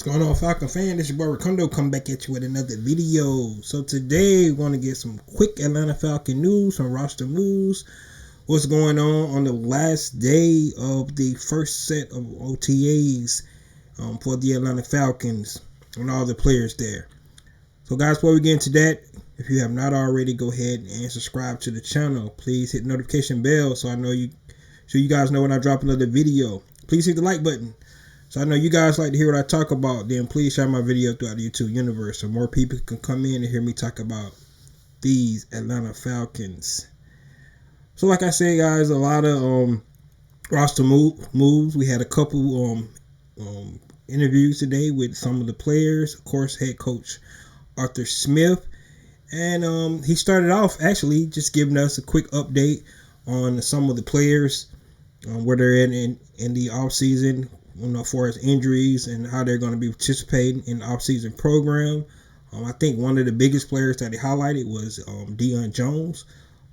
Going on, Falcon fan? This is your boy Ricondo coming back at you with another video. So today we're going to get some quick Atlanta Falcon news, some roster moves. What's going on the last day of the first set of OTAs for the Atlanta Falcons and all the players there. So guys, before we get into that, if you have not already, go ahead and subscribe to the channel. Please hit the notification bell so you guys know when I drop another video. Please hit the like button. So I know you guys like to hear what I talk about. Then please share my video throughout the YouTube universe so more people can come in and hear me talk about these Atlanta Falcons. So like I said, guys, a lot of roster moves. We had a couple interviews today with some of the players. Of course, head coach Arthur Smith. And he started off actually just giving us a quick update on some of the players, where they're in the offseason. As far as injuries and how they're going to be participating in the offseason program. I think one of the biggest players that he highlighted was Dion Jones,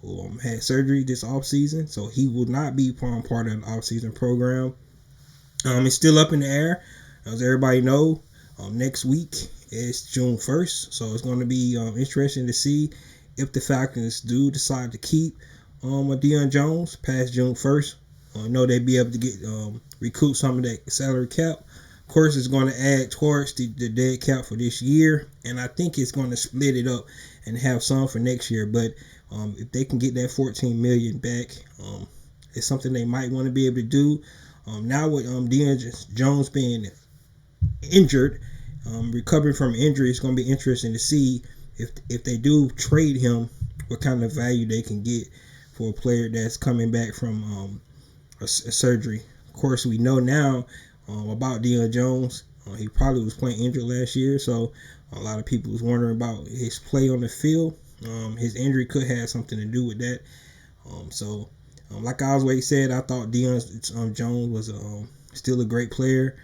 who had surgery this offseason, so he will not be part of the offseason program. It's still up in the air. As everybody know, next week is June 1st, so it's going to be interesting to see if the Falcons do decide to keep Dion Jones past June 1st. I know they'd be able to get recoup some of that salary cap. Of course, it's going to add towards the dead cap for this year, and I think it's going to split it up and have some for next year. But if they can get that $14 million back, it's something they might want to be able to do. Now with Dion Jones being injured, recovering from injury, it's going to be interesting to see if they do trade him, what kind of value they can get for a player that's coming back from a surgery. Of course, we know now about Dion Jones. He probably was playing injured last year, so a lot of people was wondering about his play on the field. His injury could have something to do with that. Like I always said, I thought Dion Jones was still a great player.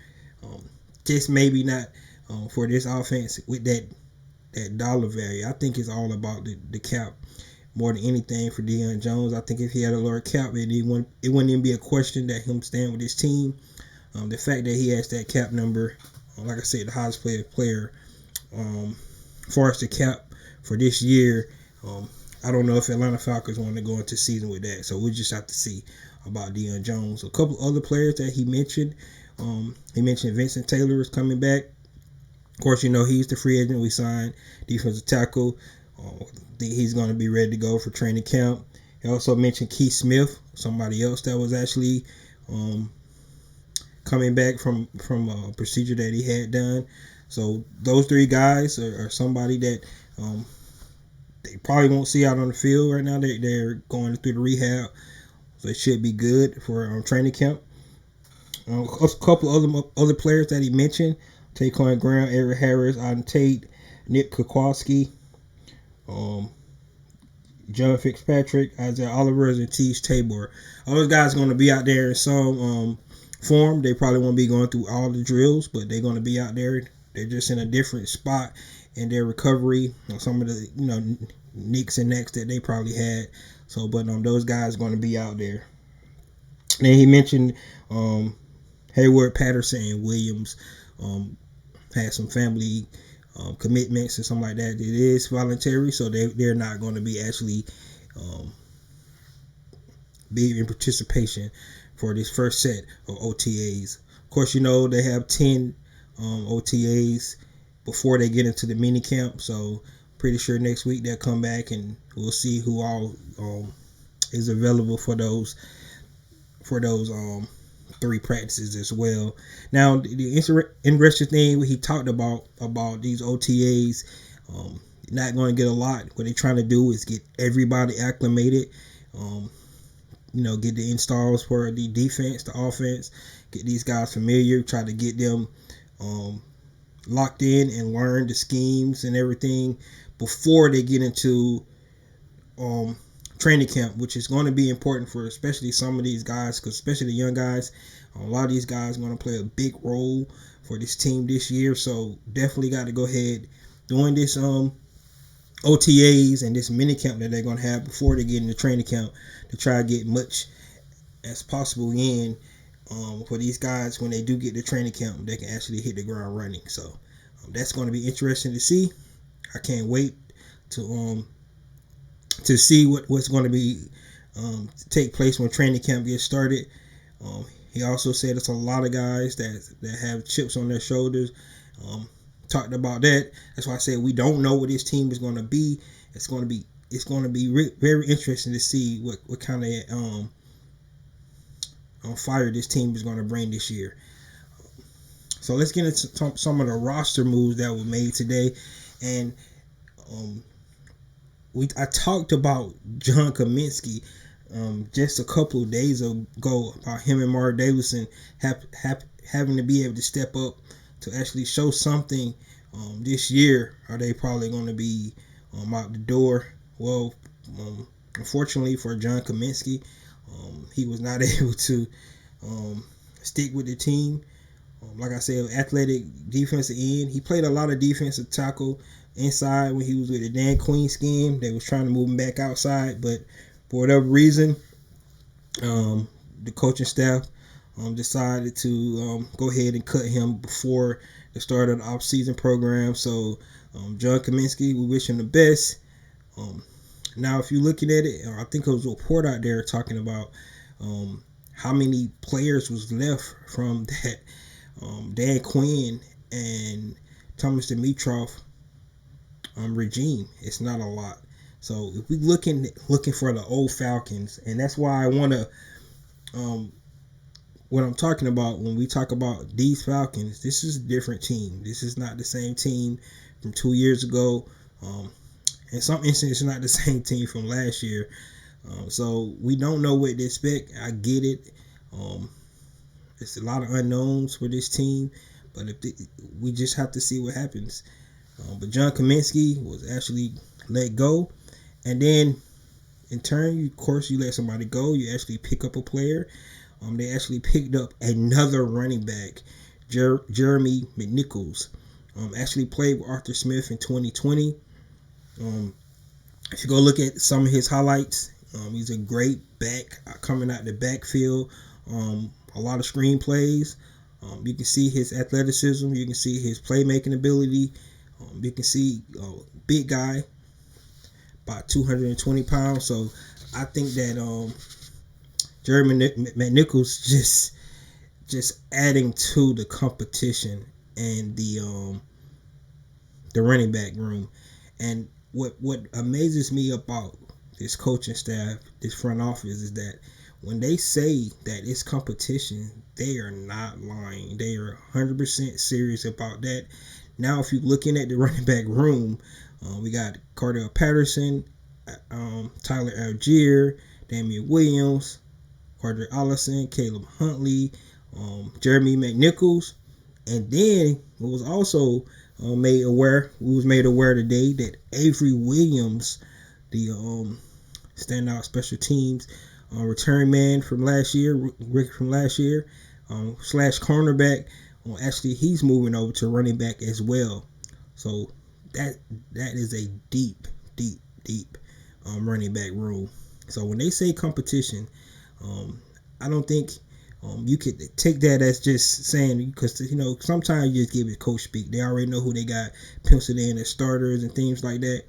Just maybe not for this offense with that dollar value. I think it's all about the cap more than anything for Dion Jones. I think if he had a lower cap, it wouldn't even be a question that him staying with his team. The fact that he has that cap number, like I said, the highest player, as far as the cap for this year, I don't know if Atlanta Falcons want to go into season with that. So we'll just have to see about Dion Jones. A couple other players that he mentioned. He mentioned Vincent Taylor is coming back. Of course, you know he's the free agent we signed, defensive tackle. He's going to be ready to go for training camp. He also mentioned Keith Smith, somebody else that was actually coming back from a procedure that he had done. So those three guys are somebody that they probably won't see out on the field right now. They're going through the rehab, so it should be good for training camp. A couple other players that he mentioned: Taquan Graham, Eric Harris, Auden Tate, Nick Kwiatkowski, John Fitzpatrick, Isaiah Oliver, and Tease Tabor. All those guys are going to be out there in some form. They probably won't be going through all the drills, but they're going to be out there. They're just in a different spot in their recovery. Some of the nicks and necks that they probably had. So, but those guys are going to be out there. Then he mentioned Hayward, Patterson, and Williams had some family commitments or something like that. It is voluntary, so they're not going to be actually be in participation for this first set of OTAs. Of course, they have 10 OTAs before they get into the mini camp, so pretty sure next week they'll come back and we'll see who all is available for those three practices as well. Now, the interesting thing he talked about these OTAs, not going to get a lot. What they're trying to do is get everybody acclimated, get the installs for the defense, the offense, get these guys familiar, try to get them locked in and learn the schemes and everything before they get into training camp, which is going to be important for especially some of these guys, because especially the young guys, a lot of these guys are going to play a big role for this team this year. So definitely got to go ahead doing this OTAs and this mini camp that they're going to have before they get into training camp to try to get much as possible in for these guys when they do get to training camp, they can actually hit the ground running. So that's going to be interesting to see. I can't wait to see what's going to be take place when training camp gets started. He also said it's a lot of guys that have chips on their shoulders. Talked about that. That's why I said we don't know what this team is going to be. It's going to be very interesting to see what kind of on fire this team is going to bring this year. So let's get into some of the roster moves that were made today. And I talked about John Kaminsky just a couple of days ago about him and Mark Davidson having to be able to step up to actually show something this year. Are they probably going to be out the door? Well, unfortunately for John Kaminsky, he was not able to stick with the team. Like I said, athletic defensive end. He played a lot of defensive tackle inside when he was with the Dan Quinn scheme. They was trying to move him back outside, but for whatever reason, the coaching staff decided to go ahead and cut him before the start of the off-season program. So John Kaminsky, we wish him the best. Now, if you're looking at it, I think there was a report out there talking about how many players was left from that Dan Quinn and Thomas Dimitroff regime. It's not a lot. So if we looking for the old Falcons, and that's why I want to what I'm talking about when we talk about these Falcons, this is a different team. This is not the same team from 2 years ago. In some instances, it's not the same team from last year. So we don't know what to expect. I get it. It's a lot of unknowns for this team, but we just have to see what happens. But John Kaminsky was actually let go, and then in turn, of course, you let somebody go. You actually pick up a player. They actually picked up another running back, Jeremy McNichols. Actually played with Arthur Smith in 2020. If you go look at some of his highlights, he's a great back coming out the backfield. A lot of screen plays. You can see his athleticism. You can see his playmaking ability. You can see big guy, about 220 pounds. So I think that Jeremy McNichols just adding to the competition and the running back room. And what amazes me about this coaching staff, this front office, is that when they say that it's competition, they are not lying. They are 100% serious about that. Now, if you're looking at the running back room, we got Cordell Patterson, Tyler Algier, Damian Williams, Carter Allison, Caleb Huntley, Jeremy McNichols, and then it was also made aware today that Avery Williams, the standout special teams return man from last year, slash cornerback, actually he's moving over to running back as well. So that is a deep running back room. So when they say competition, I don't think you could take that as just saying, because sometimes you just give it coach speak. They already know who they got penciled in as starters and things like that.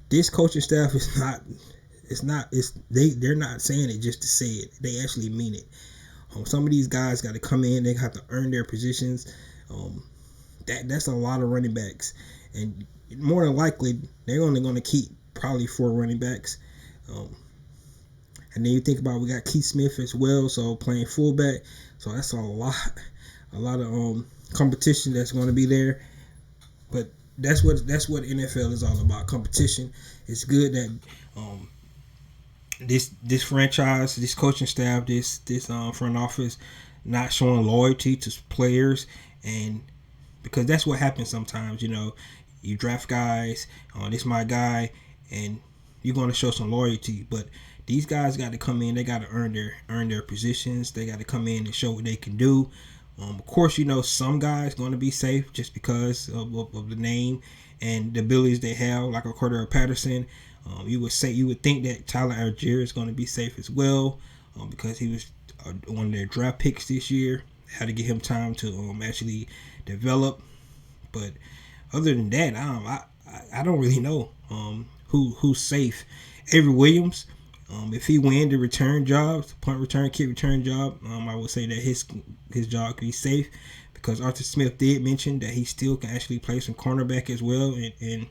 This coaching staff is not. They're not saying it just to say it. They actually mean it. Some of these guys got to come in. They have to earn their positions. That's a lot of running backs, and more than likely they're only going to keep probably 4 running backs. And then you think about, we got Keith Smith as well, so playing fullback. So that's a lot of competition that's going to be there. But that's what NFL is all about, competition. It's good that this franchise, this coaching staff, this front office not showing loyalty to players, and because that's what happens sometimes. You draft guys, this my guy, and you're going to show some loyalty, but these guys got to come in. They got to earn their positions. They got to come in and show what they can do. Of course, some guys going to be safe just because of the name and the abilities they have, like a Cordell Patterson. You would think that Tyler Algier is going to be safe as well, because he was one of their draft picks this year. Had to give him time to actually develop. But other than that, I don't really know who's safe. Avery Williams, if he win the return jobs, punt return, kick return job, I would say that his job could be safe, because Arthur Smith did mention that he still can actually play some cornerback as well, and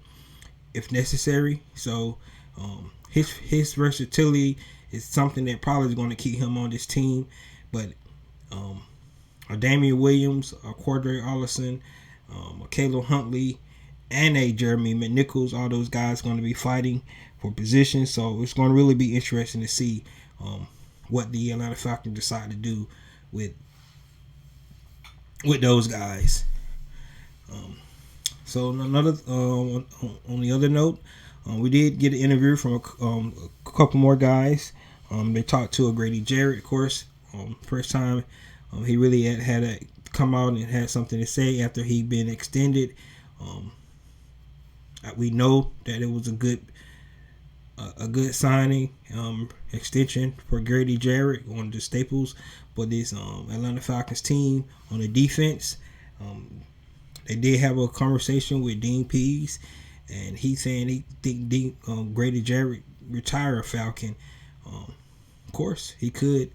if necessary. So his versatility is something that probably is going to keep him on this team. But Damian Williams, Cordray Allison, Caleb Huntley, and Jeremy McNichols, all those guys going to be fighting for position. So it's going to really be interesting to see what the Atlanta Falcons decide to do with those guys. So another on the other note, we did get an interview from a couple more guys. They talked to Grady Jarrett, of course. First time he really had to come out and had something to say after he'd been extended. We know that it was a good signing, extension for Grady Jarrett, one of the staples for this Atlanta Falcons team on the defense. They did have a conversation with Dean Pease, and he's saying he think Grady Jarrett retire a Falcon. Of course, he could.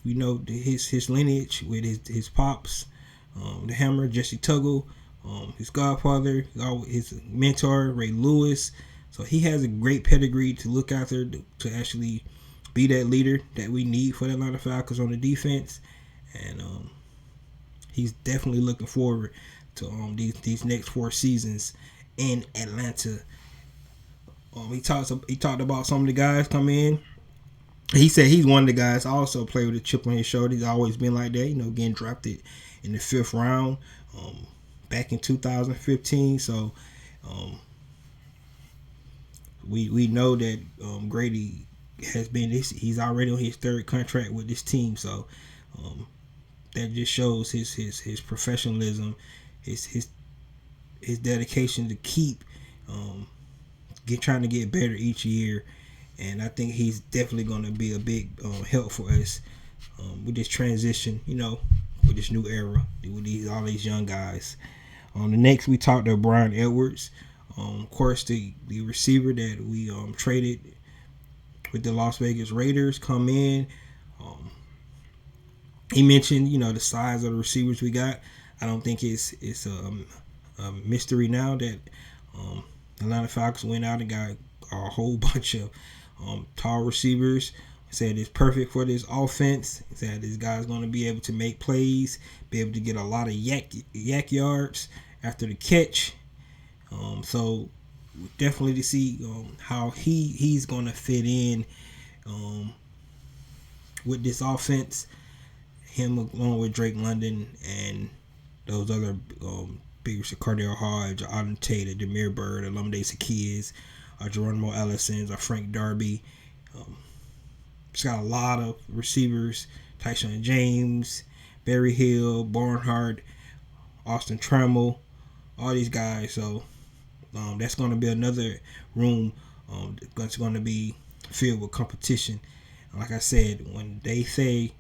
We know his lineage with his pops, the Hammer, Jesse Tuggle, his godfather, his mentor, Ray Lewis. So he has a great pedigree to look after to actually be that leader that we need for the Atlanta Falcons on the defense. And he's definitely looking forward to these next 4 seasons in Atlanta. He talked about some of the guys come in. He said he's one of the guys also play with a chip on his shoulder. He's always been like that, getting drafted in the 5th round back in 2015. So we know that Grady has been he's already on his 3rd contract with this team. So that just shows his professionalism, his dedication to keep trying to get better each year. And I think he's definitely going to be a big help for us with this transition, with this new era, with all these young guys. The next, we talked to Bryan Edwards. Of course, the receiver that we traded with the Las Vegas Raiders come in. He mentioned, the size of the receivers we got. I don't think it's a mystery now that Atlanta Falcons went out and got a whole bunch of tall receivers. Said it's perfect for this offense. Said this guy's going to be able to make plays, be able to get a lot of yak yards after the catch. So definitely to see how he's going to fit in with this offense. Him along with Drake London and those other big Cardell Hodge, Auden Tate, Demir Bird, Olamide Zaccheaus, Geronimo Allison, Frank Darby. It's got a lot of receivers. Tyshawn James, Barry Hill, Barnhart, Austin Trammell, all these guys. So that's going to be another room that's going to be filled with competition. Like I said, when they say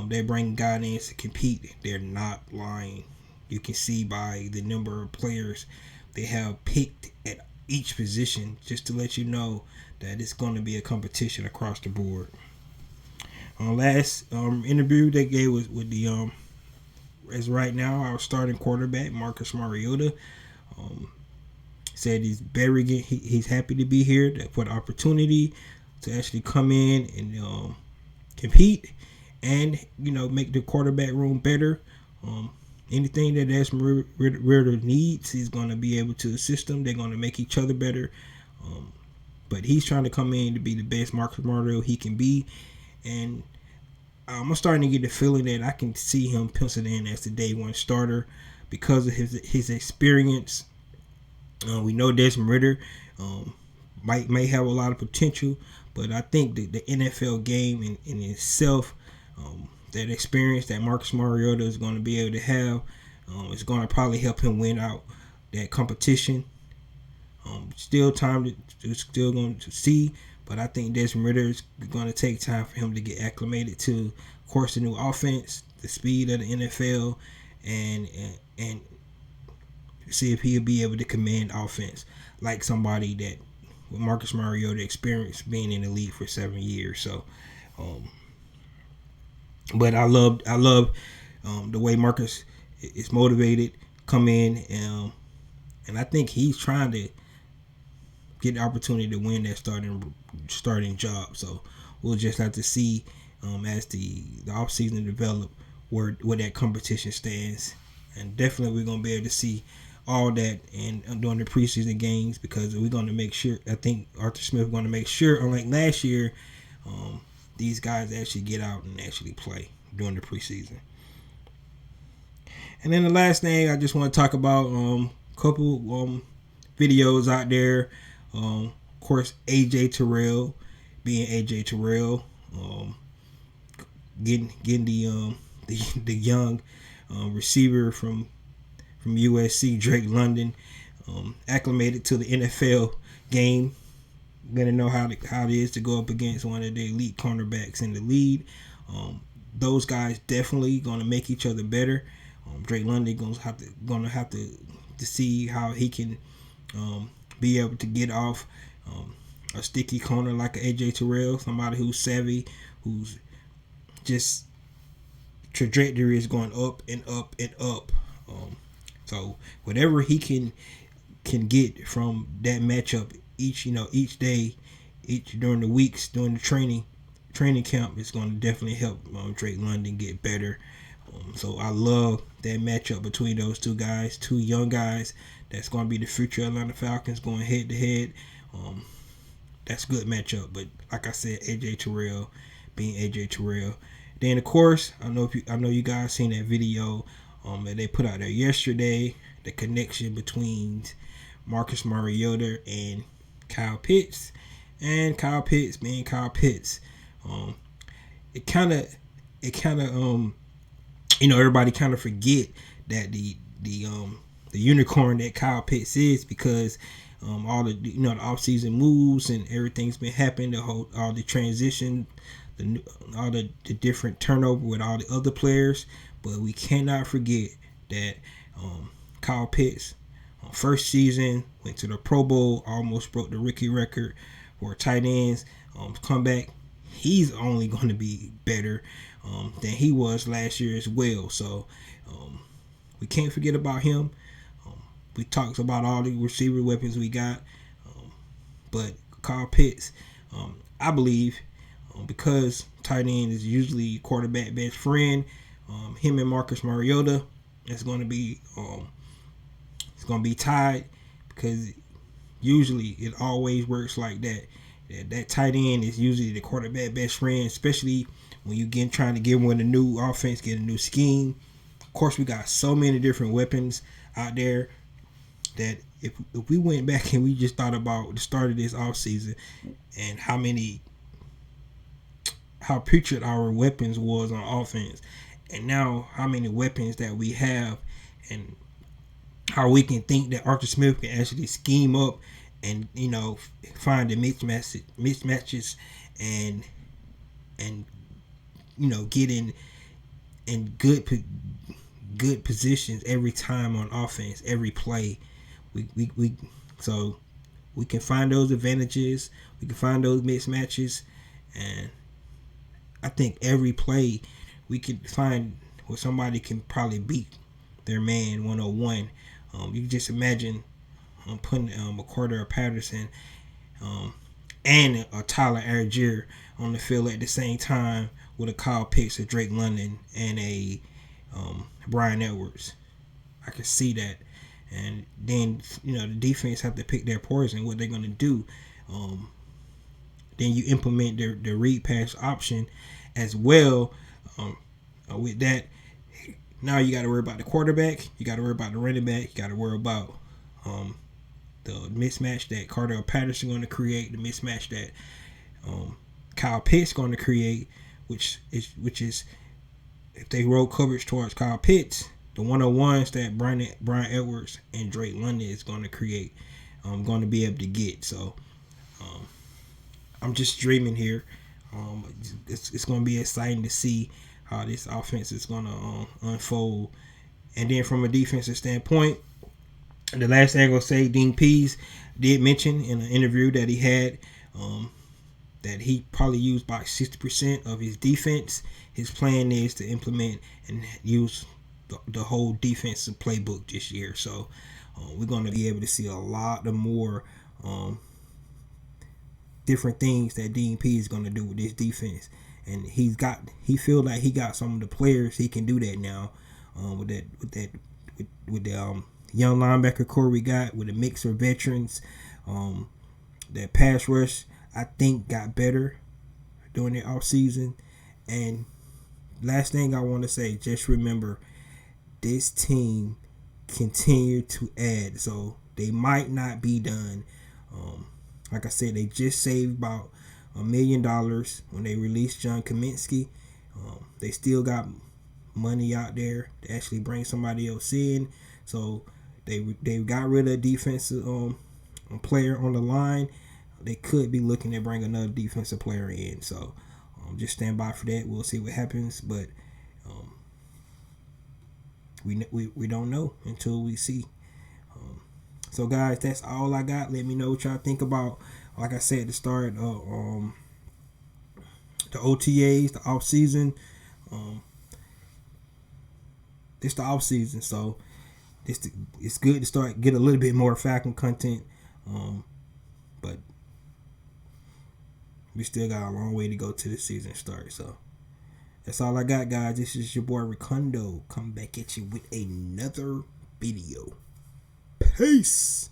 they bring guys in to compete, they're not lying. You can see by the number of players they have picked at each position, just to let you know that it's going to be a competition across the board. Last interview they gave was with the as right now our starting quarterback Marcus Mariota. Said he's he's happy to be here for the opportunity to actually come in and compete and make the quarterback room better. Anything that Desmond Ridder needs, he's going to be able to assist them. They're going to make each other better. But he's trying to come in to be the best Marcus Mariota he can be. And I'm starting to get the feeling that I can see him penciled in as the day 1 starter because of his experience. We know Desmond Ridder may have a lot of potential, but I think the NFL game in itself, that experience that Marcus Mariota is going to be able to have is going to probably help him win out that competition. Still time to still going to see, But I think Desmond Ridder is going to take time for him to get acclimated to, of course, the new offense, the speed of the NFL, and see if he'll be able to command offense like somebody that with Marcus Mariota experience being in the league for 7 years. So, but I love the way Marcus is motivated, come in, and I think he's trying to get the opportunity to win that starting job. So we'll just have to see as the offseason develop where that competition stands. And definitely we're going to be able to see all that and during the preseason games, because we're going to make sure, I think Arthur Smith is going to make sure, unlike last year, these guys actually get out and actually play during the preseason. And then the last thing I just want to talk about, a couple videos out there. Of course, AJ Tyrell, being AJ Tyrell, getting the young receiver from USC, Drake London, acclimated to the NFL game. Gonna know how it is to go up against one of the elite cornerbacks in the league. Those guys definitely gonna make each other better. Drake London gonna have to see how he can be able to get off a sticky corner like an AJ Tyrell, somebody who's savvy, who's just trajectory is going up and up and up. So whatever he can get from that matchup each day, during the weeks, during the training camp, is going to definitely help Drake London get better. So I love that matchup between those two guys, two young guys. That's going to be the future Atlanta Falcons going head to head. That's a good matchup. But like I said, AJ Tyrell being AJ Tyrell. Then of course, I know you guys seen that video that they put out there yesterday. The connection between Marcus Mariota and Kyle Pitts, and Kyle Pitts being Kyle Pitts. It kind of everybody kind of forget that the unicorn that Kyle Pitts is, because all the the offseason moves and everything's been happening, all the transition, all the different turnover with all the other players. But we cannot forget that Kyle Pitts, first season, went to the Pro Bowl, almost broke the rookie record for tight ends. Comeback, he's only going to be better than he was last year as well. So we can't forget about him. We talked about all the receiver weapons we got, but Kyle Pitts, I believe, because tight end is usually quarterback best friend, him and Marcus Mariota, it's going to be tied, because usually it always works like that. That tight end is usually the quarterback best friend, especially when you trying to get one a new offense, get a new scheme. Of course, we got so many different weapons out there that if we went back and we just thought about the start of this offseason and how putrid our weapons was on offense, and now how many weapons that we have, and how we can think that Arthur Smith can actually scheme up and find the mismatches and get in good positions every time on offense, every play. So we can find those advantages, we can find those mismatches, and I think every play we can find where somebody can probably beat their man 101. You can just imagine putting a Cordarrelle Patterson and a Tyler Algier on the field at the same time with a Kyle Pitts, a Drake London, and a Bryan Edwards. I can see that. And then the defense have to pick their poison, what they're going to do. Then you implement the read pass option as well. With that, now you got to worry about the quarterback, you got to worry about the running back, you got to worry about the mismatch that Cordarrelle Patterson going to create, the mismatch that Kyle Pitts going to create, which is if they roll coverage towards Kyle Pitts, the 101s that Bryan Edwards and Drake London is going to create, going to be able to get. So I'm just dreaming here. It's going to be exciting to see how this offense is going to unfold. And then from a defensive standpoint, the last thing I'm going to say, Dean Pease did mention in an interview that he had that he probably used about 60% of his defense. His plan is to implement and use the whole defensive playbook this year. So we're going to be able to see a lot of more different things that Dean P is going to do with this defense. And he feel like he got some of the players he can do that now with the young linebacker core we got, with a mix of veterans. That pass rush, I think, got better during the offseason. And last thing I want to say, just remember, this team continued to add, so they might not be done. Like I said, they just saved about $1 million when they released John Kaminsky. They still got money out there to actually bring somebody else in. So they got rid of a defensive player on the line. They could be looking to bring another defensive player in. So just stand by for that. We'll see what happens, but we don't know until we see. So guys, that's all I got. Let me know what y'all think about, like I said at the start, the OTAs, the off season. This the off season, so it's good to get a little bit more Falcon content. But we still got a long way to go to the season start. So that's all I got, guys. This is your boy Ricondo. Come back at you with another video. Peace.